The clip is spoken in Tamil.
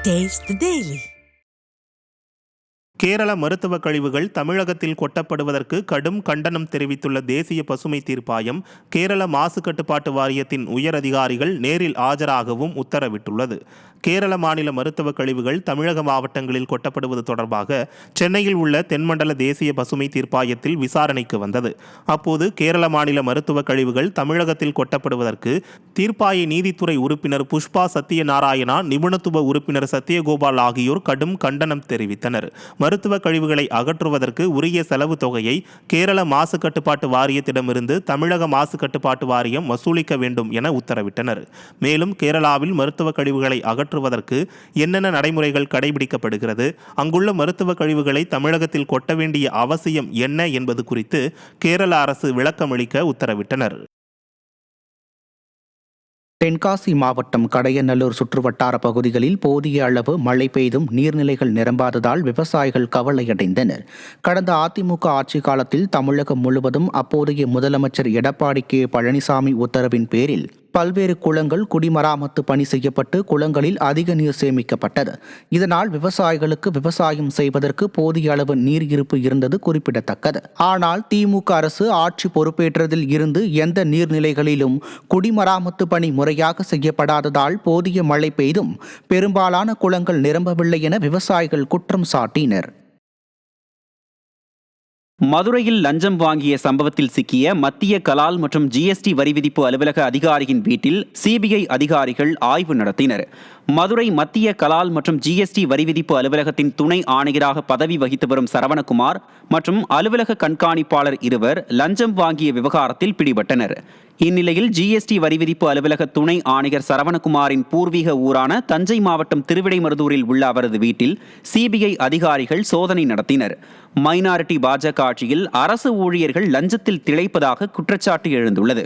Taste the Daily. கேரள மருத்துவக் கழிவுகள் தமிழகத்தில் கொட்டப்படுவதற்கு கடும் கண்டனம் தெரிவித்துள்ள தேசிய பசுமை தீர்ப்பாயம் கேரள மாசு கட்டுப்பாட்டு வாரியத்தின் உயர் அதிகாரிகள் நேரில் ஆஜராகவும் உத்தரவிட்டுள்ளது. கேரள மாநில மருத்துவக் கழிவுகள் தமிழக மாவட்டங்களில் கொட்டப்படுவது தொடர்பாக சென்னையில் உள்ள தென்மண்டல தேசிய பசுமை தீர்ப்பாயத்தில் விசாரணைக்கு வந்தது. அப்போது கேரள மாநில மருத்துவக் கழிவுகள் தமிழகத்தில் கொட்டப்படுவதற்கு தீர்ப்பாய நீதித்துறை உறுப்பினர் புஷ்பா சத்யநாராயணா, நிபுணத்துவ உறுப்பினர் சத்யகோபால் ஆகியோர் கடும் கண்டனம் தெரிவித்தனர். மருத்துவ கழிவுகளை அகற்றுவதற்கு உரிய செலவு தொகையை கேரள மாசு கட்டுப்பாட்டு வாரியத்திடமிருந்து தமிழக மாசு கட்டுப்பாட்டு வாரியம் வசூலிக்க வேண்டும் என உத்தரவிட்டனர். மேலும் கேரளாவில் மருத்துவ கழிவுகளை அகற்றுவதற்கு என்னென்ன நடைமுறைகள் கடைபிடிக்கப்படுகிறது, அங்குள்ள மருத்துவ கழிவுகளை தமிழகத்தில் கொட்ட வேண்டிய அவசியம் என்ன என்பது குறித்து கேரள அரசு விளக்கமளிக்க உத்தரவிட்டனர். தென்காசி மாவட்டம் கடையநல்லூர் சுற்றுவட்டார பகுதிகளில் போதிய அளவு மழை பெய்தும் நீர்நிலைகள் நிரம்பாததால் விவசாயிகள் கவலையடைந்தனர். கடந்த அதிமுக ஆட்சி காலத்தில் தமிழகம் முழுவதும் அப்போதைய முதலமைச்சர் எடப்பாடி கே பழனிசாமி உத்தரவின் பேரில் பல்வேறு குளங்கள் குடிமராமத்து பணி செய்யப்பட்டு குளங்களில் அதிக நீர் சேமிக்கப்பட்டது. இதனால் விவசாயிகளுக்கு விவசாயம் செய்வதற்கு போதிய அளவு நீர் இருப்பு இருந்தது குறிப்பிடத்தக்கது. ஆனால் திமுக அரசு ஆட்சி பொறுப்பேற்றதில் இருந்து எந்த நீர்நிலைகளிலும் குடிமராமத்து பணி முறையாக செய்யப்படாததால் போதிய மழை பெய்தும் பெரும்பாலான குளங்கள் நிரம்பவில்லை என விவசாயிகள் குற்றம் சாட்டினர். மதுரையில் லஞ்சம் வாங்கிய சம்பவத்தில் சிக்கிய மத்திய கலால் மற்றும் ஜிஎஸ்டி வரி விதிப்பு அலுவலக அதிகாரியின் வீட்டில் சிபிஐ அதிகாரிகள் ஆய்வு நடத்தினர். மதுரை மத்திய கலால் மற்றும் ஜிஎஸ்டி வரி விதிப்பு அலுவலகத்தின் துணை ஆணையராக பதவி வகித்து வரும் சரவணகுமார் மற்றும் அலுவலக கண்காணிப்பாளர் இருவர் லஞ்சம் வாங்கிய விவகாரத்தில் பிடிபட்டனர். இந்நிலையில் ஜிஎஸ்டி வரி விதிப்பு அலுவலக துணை ஆணையர் சரவணகுமாரின் பூர்வீக ஊரான தஞ்சை மாவட்டம் திருவிடைமருதூரில் உள்ள அவரது வீட்டில் சிபிஐ அதிகாரிகள் சோதனை நடத்தினர். மைனாரிட்டி பாஜக ஆட்சியில் அரசு ஊழியர்கள் லஞ்சத்தில் திளைப்பதாக குற்றச்சாட்டு எழுந்துள்ளது.